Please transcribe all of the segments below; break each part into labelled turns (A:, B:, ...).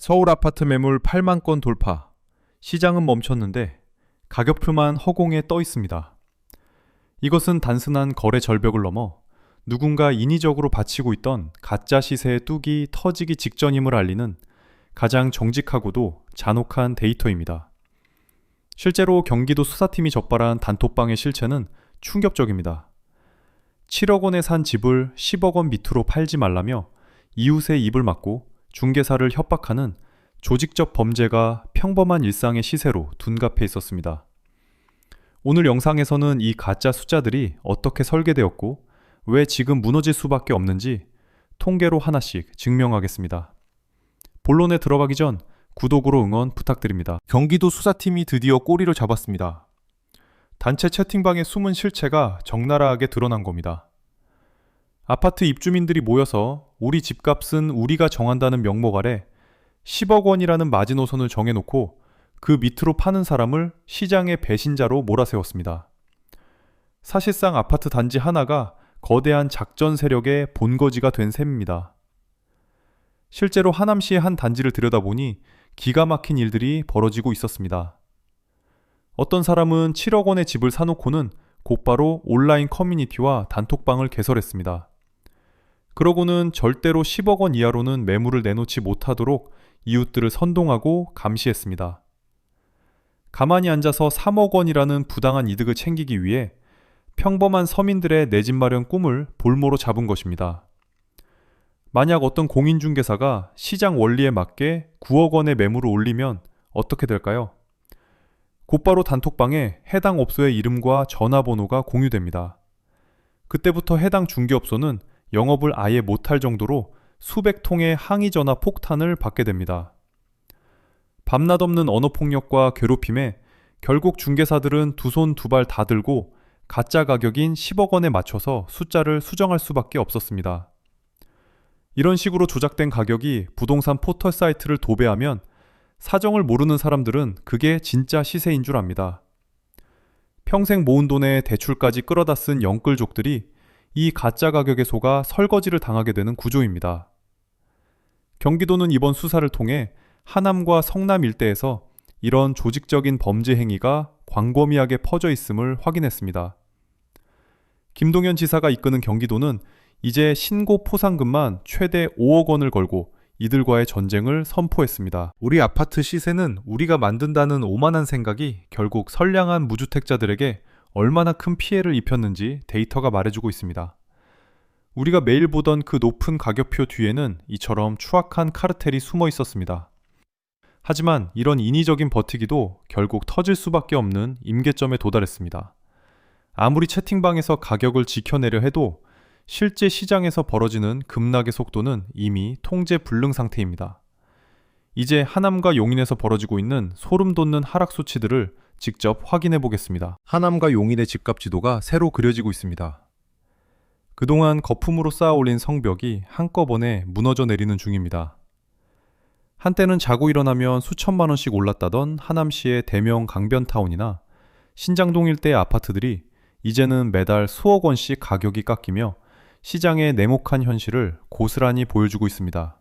A: 서울 아파트 매물 8만 건 돌파. 시장은 멈췄는데 가격표만 허공에 떠 있습니다. 이것은 단순한 거래 절벽을 넘어 누군가 인위적으로 바치고 있던 가짜 시세의 뚝이 터지기 직전임을 알리는 가장 정직하고도 잔혹한 데이터입니다. 실제로 경기도 수사팀이 적발한 단톡방의 실체는 충격적입니다. 7억 원에 산 집을 10억 원 밑으로 팔지 말라며 이웃의 입을 막고 중개사를 협박하는 조직적 범죄가 평범한 일상의 시세로 둔갑해 있었습니다. 오늘 영상에서는 이 가짜 숫자들이 어떻게 설계되었고 왜 지금 무너질 수밖에 없는지 통계로 하나씩 증명하겠습니다. 본론에 들어가기 전 구독으로 응원 부탁드립니다. 경기도 수사팀이 드디어 꼬리를 잡았습니다. 단체 채팅방의 숨은 실체가 적나라하게 드러난 겁니다. 아파트 입주민들이 모여서 우리 집값은 우리가 정한다는 명목 아래 10억 원이라는 마지노선을 정해놓고 그 밑으로 파는 사람을 시장의 배신자로 몰아세웠습니다. 사실상 아파트 단지 하나가 거대한 작전 세력의 본거지가 된 셈입니다. 실제로 하남시의 한 단지를 들여다보니 기가 막힌 일들이 벌어지고 있었습니다. 어떤 사람은 7억 원의 집을 사놓고는 곧바로 온라인 커뮤니티와 단톡방을 개설했습니다. 그러고는 절대로 10억 원 이하로는 매물을 내놓지 못하도록 이웃들을 선동하고 감시했습니다. 가만히 앉아서 3억 원이라는 부당한 이득을 챙기기 위해 평범한 서민들의 내 집 마련 꿈을 볼모로 잡은 것입니다. 만약 어떤 공인중개사가 시장 원리에 맞게 9억 원의 매물을 올리면 어떻게 될까요? 곧바로 단톡방에 해당 업소의 이름과 전화번호가 공유됩니다. 그때부터 해당 중개업소는 영업을 아예 못할 정도로 수백 통의 항의 전화 폭탄을 받게 됩니다. 밤낮 없는 언어폭력과 괴롭힘에 결국 중개사들은 두 손 두 발 다 들고 가짜 가격인 10억 원에 맞춰서 숫자를 수정할 수밖에 없었습니다. 이런 식으로 조작된 가격이 부동산 포털 사이트를 도배하면 사정을 모르는 사람들은 그게 진짜 시세인 줄 압니다. 평생 모은 돈에 대출까지 끌어다 쓴 영끌족들이 이 가짜 가격에 속아 설거지를 당하게 되는 구조입니다. 경기도는 이번 수사를 통해 하남과 성남 일대에서 이런 조직적인 범죄 행위가 광범위하게 퍼져 있음을 확인했습니다. 김동연 지사가 이끄는 경기도는 이제 신고 포상금만 최대 5억 원을 걸고 이들과의 전쟁을 선포했습니다. 우리 아파트 시세는 우리가 만든다는 오만한 생각이 결국 선량한 무주택자들에게 얼마나 큰 피해를 입혔는지 데이터가 말해주고 있습니다. 우리가 매일 보던 그 높은 가격표 뒤에는 이처럼 추악한 카르텔이 숨어 있었습니다. 하지만 이런 인위적인 버티기도 결국 터질 수밖에 없는 임계점에 도달했습니다. 아무리 채팅방에서 가격을 지켜내려 해도 실제 시장에서 벌어지는 급락의 속도는 이미 통제 불능 상태입니다. 이제 하남과 용인에서 벌어지고 있는 소름 돋는 하락 수치들을 직접 확인해 보겠습니다. 하남과 용인의 집값 지도가 새로 그려지고 있습니다. 그동안 거품으로 쌓아 올린 성벽이 한꺼번에 무너져 내리는 중입니다. 한때는 자고 일어나면 수천만 원씩 올랐다던 하남시의 대명 강변타운이나 신장동 일대의 아파트들이 이제는 매달 수억 원씩 가격이 깎이며 시장의 냉혹한 현실을 고스란히 보여주고 있습니다.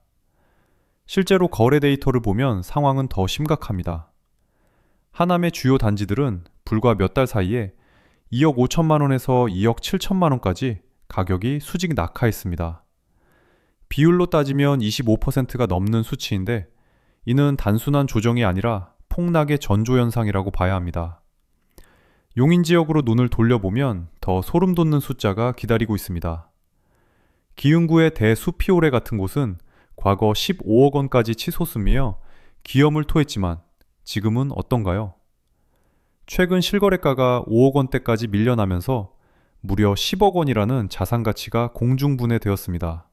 A: 실제로 거래 데이터를 보면 상황은 더 심각합니다. 하남의 주요 단지들은 불과 몇 달 사이에 2억 5천만 원에서 2억 7천만 원까지 가격이 수직 낙하했습니다. 비율로 따지면 25%가 넘는 수치인데 이는 단순한 조정이 아니라 폭락의 전조현상이라고 봐야 합니다. 용인 지역으로 눈을 돌려보면 더 소름 돋는 숫자가 기다리고 있습니다. 기흥구의 대수피오레 같은 곳은 과거 15억 원까지 치솟으며 기염을 토했지만 지금은 어떤가요? 최근 실거래가가 5억 원대까지 밀려나면서 무려 10억 원이라는 자산 가치가 공중분해되었습니다.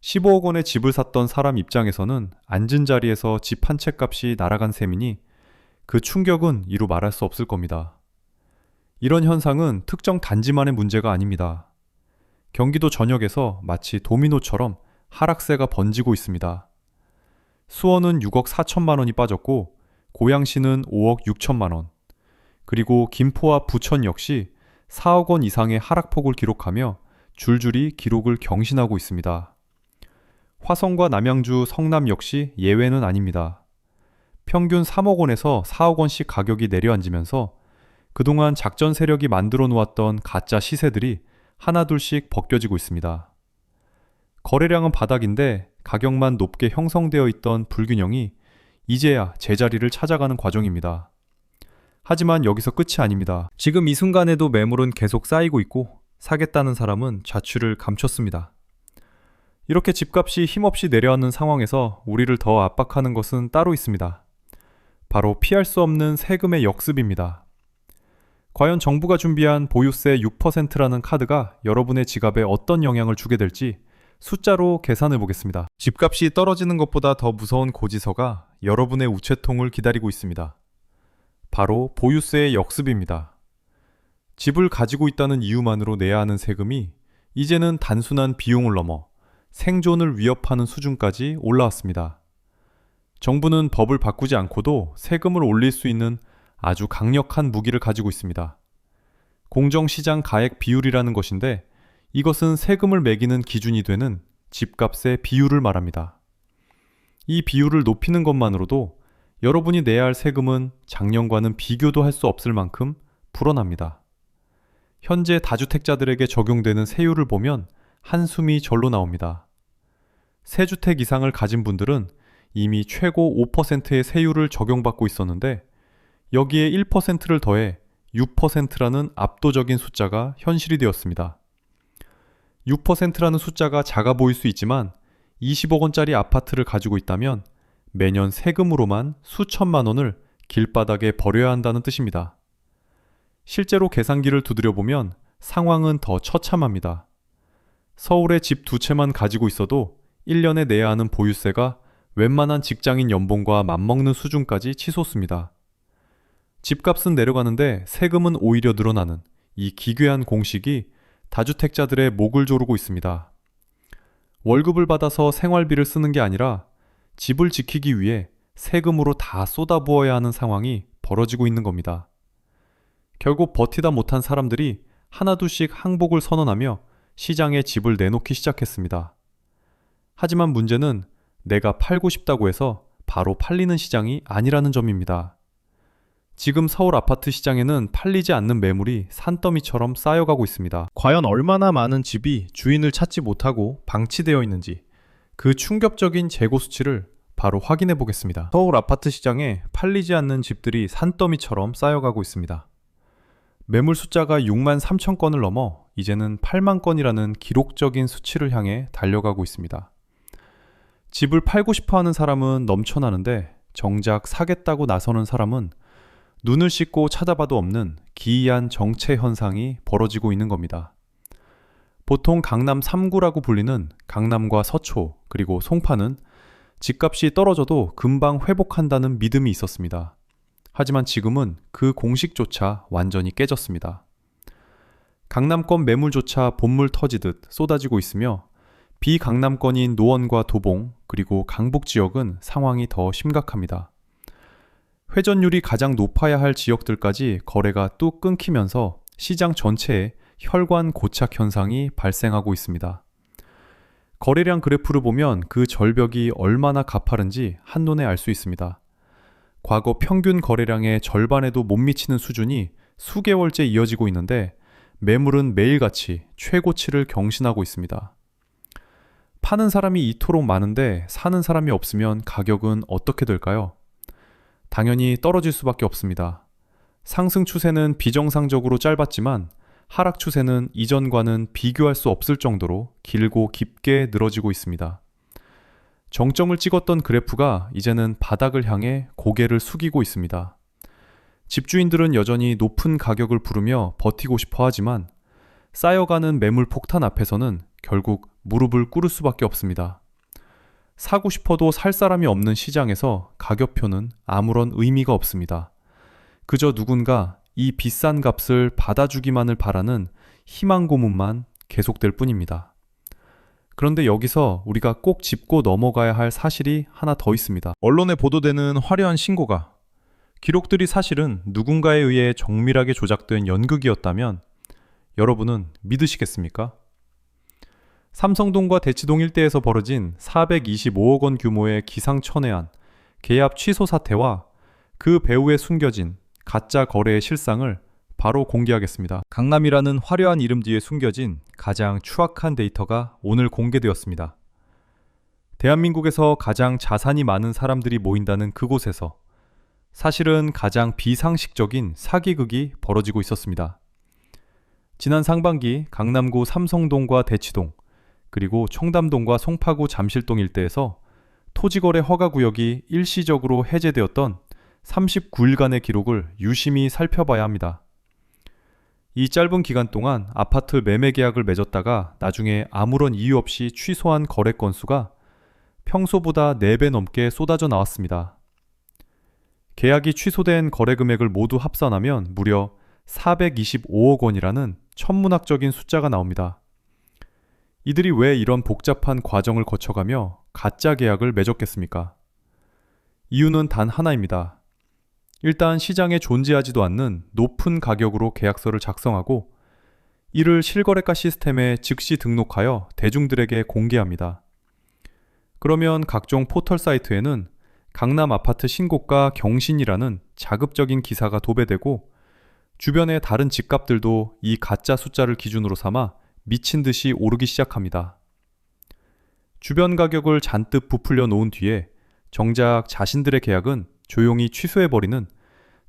A: 15억 원의 집을 샀던 사람 입장에서는 앉은 자리에서 집 한 채 값이 날아간 셈이니 그 충격은 이루 말할 수 없을 겁니다. 이런 현상은 특정 단지만의 문제가 아닙니다. 경기도 전역에서 마치 도미노처럼 하락세가 번지고 있습니다. 수원은 6억 4천만 원이 빠졌고 고양시는 5억 6천만 원, 그리고 김포와 부천 역시 4억 원 이상의 하락폭을 기록하며 줄줄이 기록을 경신하고 있습니다. 화성과 남양주, 성남 역시 예외는 아닙니다. 평균 3억 원에서 4억 원씩 가격이 내려앉으면서 그동안 작전 세력이 만들어 놓았던 가짜 시세들이 하나둘씩 벗겨지고 있습니다. 거래량은 바닥인데 가격만 높게 형성되어 있던 불균형이 이제야 제자리를 찾아가는 과정입니다. 하지만 여기서 끝이 아닙니다. 지금 이 순간에도 매물은 계속 쌓이고 있고 사겠다는 사람은 자취를 감췄습니다. 이렇게 집값이 힘없이 내려앉는 상황에서 우리를 더 압박하는 것은 따로 있습니다. 바로 피할 수 없는 세금의 역습입니다. 과연 정부가 준비한 보유세 6%라는 카드가 여러분의 지갑에 어떤 영향을 주게 될지 숫자로 계산해 보겠습니다. 집값이 떨어지는 것보다 더 무서운 고지서가 여러분의 우체통을 기다리고 있습니다. 바로 보유세의 역습입니다. 집을 가지고 있다는 이유만으로 내야 하는 세금이 이제는 단순한 비용을 넘어 생존을 위협하는 수준까지 올라왔습니다. 정부는 법을 바꾸지 않고도 세금을 올릴 수 있는 아주 강력한 무기를 가지고 있습니다. 공정시장 가액 비율이라는 것인데 이것은 세금을 매기는 기준이 되는 집값의 비율을 말합니다. 이 비율을 높이는 것만으로도 여러분이 내야 할 세금은 작년과는 비교도 할 수 없을 만큼 불어납니다. 현재 다주택자들에게 적용되는 세율을 보면 한숨이 절로 나옵니다. 세 주택 이상을 가진 분들은 이미 최고 5%의 세율을 적용받고 있었는데 여기에 1%를 더해 6%라는 압도적인 숫자가 현실이 되었습니다. 6%라는 숫자가 작아 보일 수 있지만 20억 원짜리 아파트를 가지고 있다면 매년 세금으로만 수천만 원을 길바닥에 버려야 한다는 뜻입니다. 실제로 계산기를 두드려보면 상황은 더 처참합니다. 서울에 집 2채만 가지고 있어도 1년에 내야 하는 보유세가 웬만한 직장인 연봉과 맞먹는 수준까지 치솟습니다. 집값은 내려가는데 세금은 오히려 늘어나는 이 기괴한 공식이 다주택자들의 목을 조르고 있습니다. 월급을 받아서 생활비를 쓰는 게 아니라 집을 지키기 위해 세금으로 다 쏟아부어야 하는 상황이 벌어지고 있는 겁니다. 결국 버티다 못한 사람들이 하나둘씩 항복을 선언하며 시장에 집을 내놓기 시작했습니다. 하지만 문제는 내가 팔고 싶다고 해서 바로 팔리는 시장이 아니라는 점입니다. 지금 서울 아파트 시장에는 팔리지 않는 매물이 산더미처럼 쌓여가고 있습니다. 과연 얼마나 많은 집이 주인을 찾지 못하고 방치되어 있는지 그 충격적인 재고 수치를 바로 확인해 보겠습니다. 서울 아파트 시장에 팔리지 않는 집들이 산더미처럼 쌓여가고 있습니다. 매물 숫자가 6만 3천 건을 넘어 이제는 8만 건이라는 기록적인 수치를 향해 달려가고 있습니다. 집을 팔고 싶어 하는 사람은 넘쳐나는데 정작 사겠다고 나서는 사람은 눈을 씻고 찾아봐도 없는 기이한 정체 현상이 벌어지고 있는 겁니다. 보통 강남 3구라고 불리는 강남과 서초 그리고 송파는 집값이 떨어져도 금방 회복한다는 믿음이 있었습니다. 하지만 지금은 그 공식조차 완전히 깨졌습니다. 강남권 매물조차 본물 터지듯 쏟아지고 있으며 비강남권인 노원과 도봉 그리고 강북 지역은 상황이 더 심각합니다. 회전율이 가장 높아야 할 지역들까지 거래가 뚝 끊기면서 시장 전체에 혈관 고착 현상이 발생하고 있습니다. 거래량 그래프를 보면 그 절벽이 얼마나 가파른지 한눈에 알 수 있습니다. 과거 평균 거래량의 절반에도 못 미치는 수준이 수개월째 이어지고 있는데 매물은 매일같이 최고치를 경신하고 있습니다. 파는 사람이 이토록 많은데 사는 사람이 없으면 가격은 어떻게 될까요? 당연히 떨어질 수밖에 없습니다. 상승 추세는 비정상적으로 짧았지만 하락 추세는 이전과는 비교할 수 없을 정도로 길고 깊게 늘어지고 있습니다. 정점을 찍었던 그래프가 이제는 바닥을 향해 고개를 숙이고 있습니다. 집주인들은 여전히 높은 가격을 부르며 버티고 싶어 하지만 쌓여가는 매물 폭탄 앞에서는 결국 무릎을 꿇을 수밖에 없습니다. 사고 싶어도 살 사람이 없는 시장에서 가격표는 아무런 의미가 없습니다. 그저 누군가 이 비싼 값을 받아주기만을 바라는 희망 고문만 계속될 뿐입니다. 그런데 여기서 우리가 꼭 짚고 넘어가야 할 사실이 하나 더 있습니다. 언론에 보도되는 화려한 신고가 기록들이 사실은 누군가에 의해 정밀하게 조작된 연극이었다면 여러분은 믿으시겠습니까? 삼성동과 대치동 일대에서 벌어진 425억 원 규모의 기상천외한 계약 취소 사태와 그 배후에 숨겨진 가짜 거래의 실상을 바로 공개하겠습니다. 강남이라는 화려한 이름 뒤에 숨겨진 가장 추악한 데이터가 오늘 공개되었습니다. 대한민국에서 가장 자산이 많은 사람들이 모인다는 그곳에서 사실은 가장 비상식적인 사기극이 벌어지고 있었습니다. 지난 상반기 강남구 삼성동과 대치동, 그리고 청담동과 송파구 잠실동 일대에서 토지거래 허가구역이 일시적으로 해제되었던 39일간의 기록을 유심히 살펴봐야 합니다. 이 짧은 기간 동안 아파트 매매 계약을 맺었다가 나중에 아무런 이유 없이 취소한 거래 건수가 평소보다 4배 넘게 쏟아져 나왔습니다. 계약이 취소된 거래 금액을 모두 합산하면 무려 425억 원이라는 천문학적인 숫자가 나옵니다. 이들이 왜 이런 복잡한 과정을 거쳐가며 가짜 계약을 맺었겠습니까? 이유는 단 하나입니다. 일단 시장에 존재하지도 않는 높은 가격으로 계약서를 작성하고 이를 실거래가 시스템에 즉시 등록하여 대중들에게 공개합니다. 그러면 각종 포털 사이트에는 강남 아파트 신고가 경신이라는 자극적인 기사가 도배되고 주변의 다른 집값들도 이 가짜 숫자를 기준으로 삼아 미친 듯이 오르기 시작합니다. 주변 가격을 잔뜩 부풀려 놓은 뒤에 정작 자신들의 계약은 조용히 취소해버리는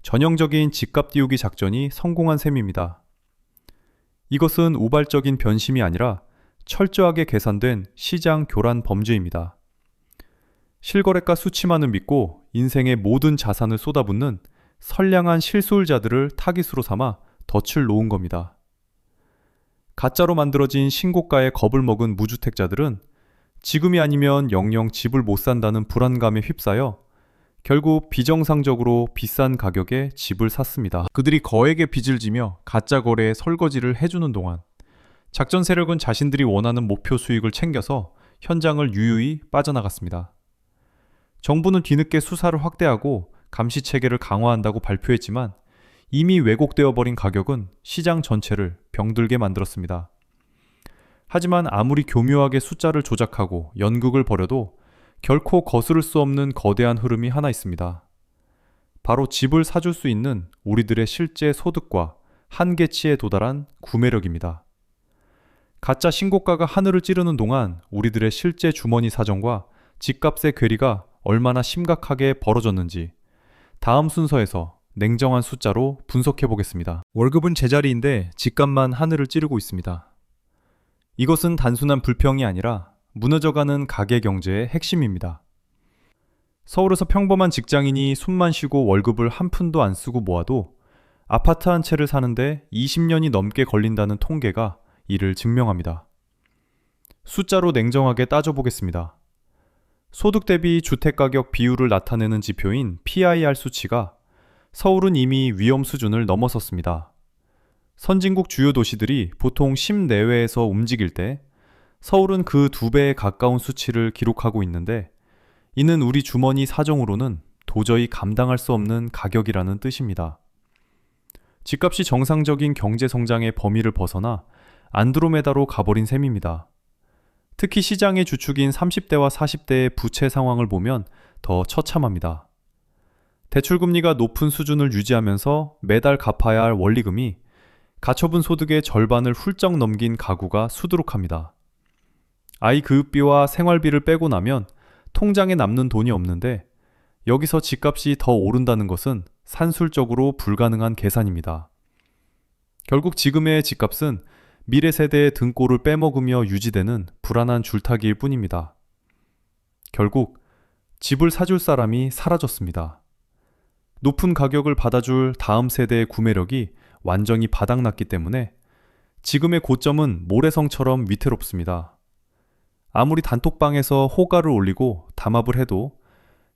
A: 전형적인 집값 띄우기 작전이 성공한 셈입니다. 이것은 우발적인 변심이 아니라 철저하게 계산된 시장 교란 범죄입니다. 실거래가 수치만을 믿고 인생의 모든 자산을 쏟아붓는 선량한 실소유자들을 타깃으로 삼아 덫을 놓은 겁니다. 가짜로 만들어진 신고가에 겁을 먹은 무주택자들은 지금이 아니면 영영 집을 못 산다는 불안감에 휩싸여 결국 비정상적으로 비싼 가격에 집을 샀습니다. 그들이 거액의 빚을 지며 가짜 거래에 설거지를 해주는 동안 작전 세력은 자신들이 원하는 목표 수익을 챙겨서 현장을 유유히 빠져나갔습니다. 정부는 뒤늦게 수사를 확대하고 감시 체계를 강화한다고 발표했지만 이미 왜곡되어 버린 가격은 시장 전체를 병들게 만들었습니다. 하지만 아무리 교묘하게 숫자를 조작하고 연극을 벌여도 결코 거스를 수 없는 거대한 흐름이 하나 있습니다. 바로 집을 사줄 수 있는 우리들의 실제 소득과 한계치에 도달한 구매력입니다. 가짜 신고가가 하늘을 찌르는 동안 우리들의 실제 주머니 사정과 집값의 괴리가 얼마나 심각하게 벌어졌는지 다음 순서에서 냉정한 숫자로 분석해 보겠습니다. 월급은 제자리인데 집값만 하늘을 찌르고 있습니다. 이것은 단순한 불평이 아니라 무너져가는 가계 경제의 핵심입니다. 서울에서 평범한 직장인이 숨만 쉬고 월급을 한 푼도 안 쓰고 모아도 아파트 한 채를 사는데 20년이 넘게 걸린다는 통계가 이를 증명합니다. 숫자로 냉정하게 따져보겠습니다. 소득 대비 주택가격 비율을 나타내는 지표인 PIR 수치가 서울은 이미 위험 수준을 넘어섰습니다. 선진국 주요 도시들이 보통 10 내외에서 움직일 때 서울은 그 2배에 가까운 수치를 기록하고 있는데 이는 우리 주머니 사정으로는 도저히 감당할 수 없는 가격이라는 뜻입니다. 집값이 정상적인 경제 성장의 범위를 벗어나 안드로메다로 가버린 셈입니다. 특히 시장의 주축인 30대와 40대의 부채 상황을 보면 더 처참합니다. 대출금리가 높은 수준을 유지하면서 매달 갚아야 할 원리금이 가처분 소득의 절반을 훌쩍 넘긴 가구가 수두룩합니다. 아이 교육비와 생활비를 빼고 나면 통장에 남는 돈이 없는데 여기서 집값이 더 오른다는 것은 산술적으로 불가능한 계산입니다. 결국 지금의 집값은 미래 세대의 등골을 빼먹으며 유지되는 불안한 줄타기일 뿐입니다. 결국 집을 사줄 사람이 사라졌습니다. 높은 가격을 받아줄 다음 세대의 구매력이 완전히 바닥났기 때문에 지금의 고점은 모래성처럼 위태롭습니다. 아무리 단톡방에서 호가를 올리고 담합을 해도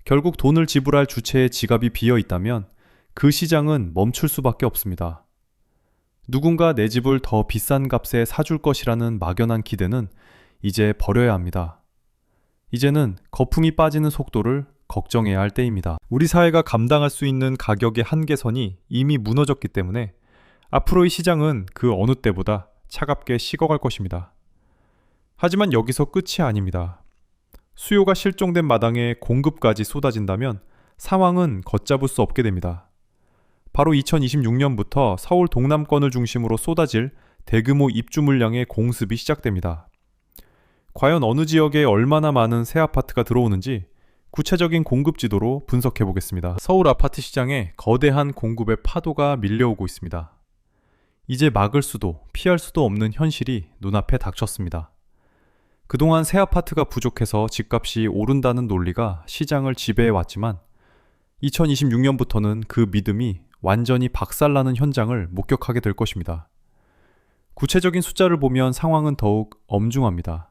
A: 결국 돈을 지불할 주체의 지갑이 비어 있다면 그 시장은 멈출 수밖에 없습니다. 누군가 내 집을 더 비싼 값에 사줄 것이라는 막연한 기대는 이제 버려야 합니다. 이제는 거품이 빠지는 속도를 걱정해야 할 때입니다. 우리 사회가 감당할 수 있는 가격의 한계선이 이미 무너졌기 때문에 앞으로의 시장은 그 어느 때보다 차갑게 식어갈 것입니다. 하지만 여기서 끝이 아닙니다. 수요가 실종된 마당에 공급까지 쏟아진다면 상황은 걷잡을 수 없게 됩니다. 바로 2026년부터 서울 동남권을 중심으로 쏟아질 대규모 입주 물량의 공습이 시작됩니다. 과연 어느 지역에 얼마나 많은 새 아파트가 들어오는지 구체적인 공급 지도로 분석해 보겠습니다. 서울 아파트 시장에 거대한 공급의 파도가 밀려오고 있습니다. 이제 막을 수도 피할 수도 없는 현실이 눈앞에 닥쳤습니다. 그동안 새 아파트가 부족해서 집값이 오른다는 논리가 시장을 지배해 왔지만 2026년부터는 그 믿음이 완전히 박살나는 현장을 목격하게 될 것입니다. 구체적인 숫자를 보면 상황은 더욱 엄중합니다.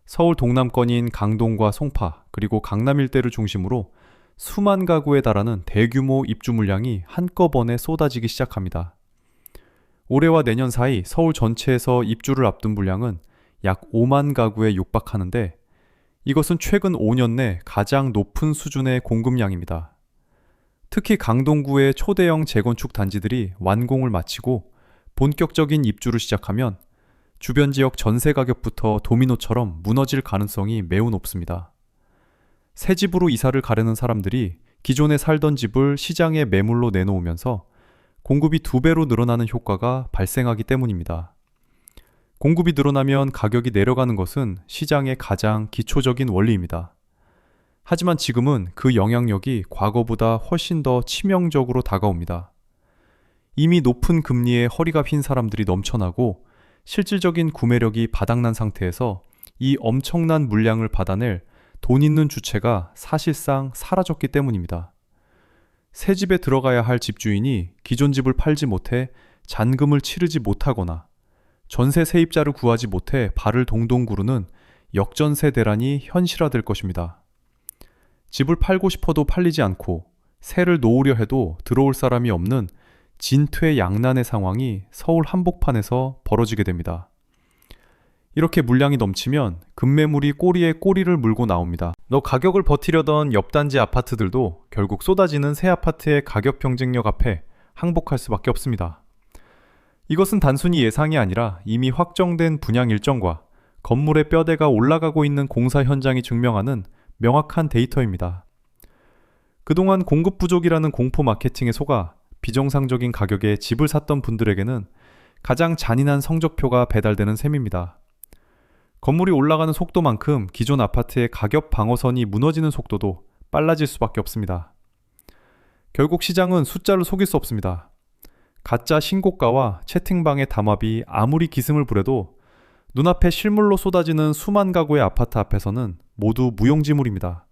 A: 서울 동남권인 강동과 송파 그리고 강남 일대를 중심으로 수만 가구에 달하는 대규모 입주 물량이 한꺼번에 쏟아지기 시작합니다. 올해와 내년 사이 서울 전체에서 입주를 앞둔 물량은 약 5만 가구에 육박하는데 이것은 최근 5년 내 가장 높은 수준의 공급량입니다. 특히 강동구의 초대형 재건축 단지들이 완공을 마치고 본격적인 입주를 시작하면 주변 지역 전세 가격부터 도미노처럼 무너질 가능성이 매우 높습니다. 새 집으로 이사를 가려는 사람들이 기존에 살던 집을 시장에 매물로 내놓으면서 공급이 2배로 늘어나는 효과가 발생하기 때문입니다. 공급이 늘어나면 가격이 내려가는 것은 시장의 가장 기초적인 원리입니다. 하지만 지금은 그 영향력이 과거보다 훨씬 더 치명적으로 다가옵니다. 이미 높은 금리에 허리가 휜 사람들이 넘쳐나고 실질적인 구매력이 바닥난 상태에서 이 엄청난 물량을 받아낼 돈 있는 주체가 사실상 사라졌기 때문입니다. 새 집에 들어가야 할 집주인이 기존 집을 팔지 못해 잔금을 치르지 못하거나 전세 세입자를 구하지 못해 발을 동동 구르는 역전세 대란이 현실화될 것입니다. 집을 팔고 싶어도 팔리지 않고 세를 놓으려 해도 들어올 사람이 없는 진퇴양난의 상황이 서울 한복판에서 벌어지게 됩니다. 이렇게 물량이 넘치면 급매물이 꼬리에 꼬리를 물고 나옵니다. 너 가격을 버티려던 옆단지 아파트들도 결국 쏟아지는 새 아파트의 가격 경쟁력 앞에 항복할 수밖에 없습니다. 이것은 단순히 예상이 아니라 이미 확정된 분양 일정과 건물의 뼈대가 올라가고 있는 공사 현장이 증명하는 명확한 데이터입니다. 그동안 공급 부족이라는 공포 마케팅에 속아 비정상적인 가격에 집을 샀던 분들에게는 가장 잔인한 성적표가 배달되는 셈입니다. 건물이 올라가는 속도만큼 기존 아파트의 가격 방어선이 무너지는 속도도 빨라질 수밖에 없습니다. 결국 시장은 숫자를 속일 수 없습니다. 가짜 신고가와 채팅방의 담합이 아무리 기승을 부려도 눈앞에 실물로 쏟아지는 수만 가구의 아파트 앞에서는 모두 무용지물입니다.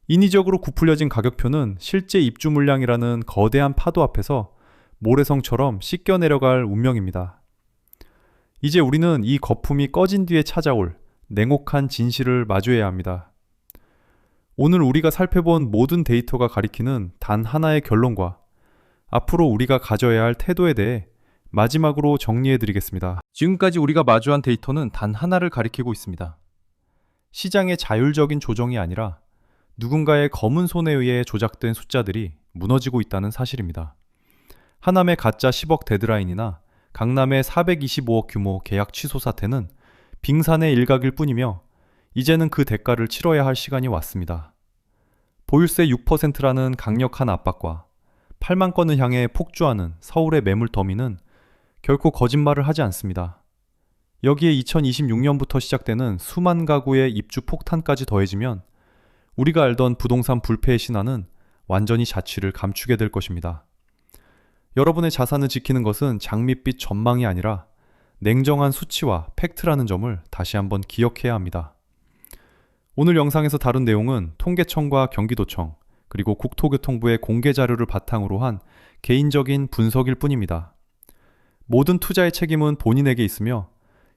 A: 인위적으로 구풀려진 가격표는 실제 입주 물량이라는 거대한 파도 앞에서 모래성처럼 씻겨 내려갈 운명입니다. 이제 우리는 이 거품이 꺼진 뒤에 찾아올 냉혹한 진실을 마주해야 합니다. 오늘 우리가 살펴본 모든 데이터가 가리키는 단 하나의 결론과 앞으로 우리가 가져야 할 태도에 대해 마지막으로 정리해드리겠습니다. 지금까지 우리가 마주한 데이터는 단 하나를 가리키고 있습니다. 시장의 자율적인 조정이 아니라 누군가의 검은 손에 의해 조작된 숫자들이 무너지고 있다는 사실입니다. 하남의 가짜 10억 데드라인이나 강남의 425억 규모 계약 취소 사태는 빙산의 일각일 뿐이며 이제는 그 대가를 치러야 할 시간이 왔습니다. 보유세 6%라는 강력한 압박과 8만 건을 향해 폭주하는 서울의 매물 더미는 결코 거짓말을 하지 않습니다. 여기에 2026년부터 시작되는 수만 가구의 입주 폭탄까지 더해지면 우리가 알던 부동산 불패의 신화는 완전히 자취를 감추게 될 것입니다. 여러분의 자산을 지키는 것은 장밋빛 전망이 아니라 냉정한 수치와 팩트라는 점을 다시 한번 기억해야 합니다. 오늘 영상에서 다룬 내용은 통계청과 경기도청 그리고 국토교통부의 공개 자료를 바탕으로 한 개인적인 분석일 뿐입니다. 모든 투자의 책임은 본인에게 있으며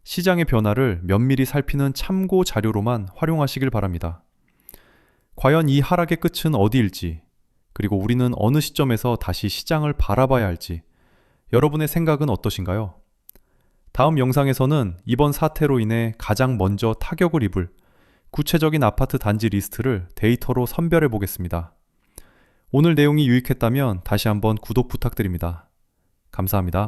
A: 시장의 변화를 면밀히 살피는 참고 자료로만 활용하시길 바랍니다. 과연 이 하락의 끝은 어디일지, 그리고 우리는 어느 시점에서 다시 시장을 바라봐야 할지 여러분의 생각은 어떠신가요? 다음 영상에서는 이번 사태로 인해 가장 먼저 타격을 입을 구체적인 아파트 단지 리스트를 데이터로 선별해 보겠습니다. 오늘 내용이 유익했다면 다시 한번 구독 부탁드립니다. 감사합니다.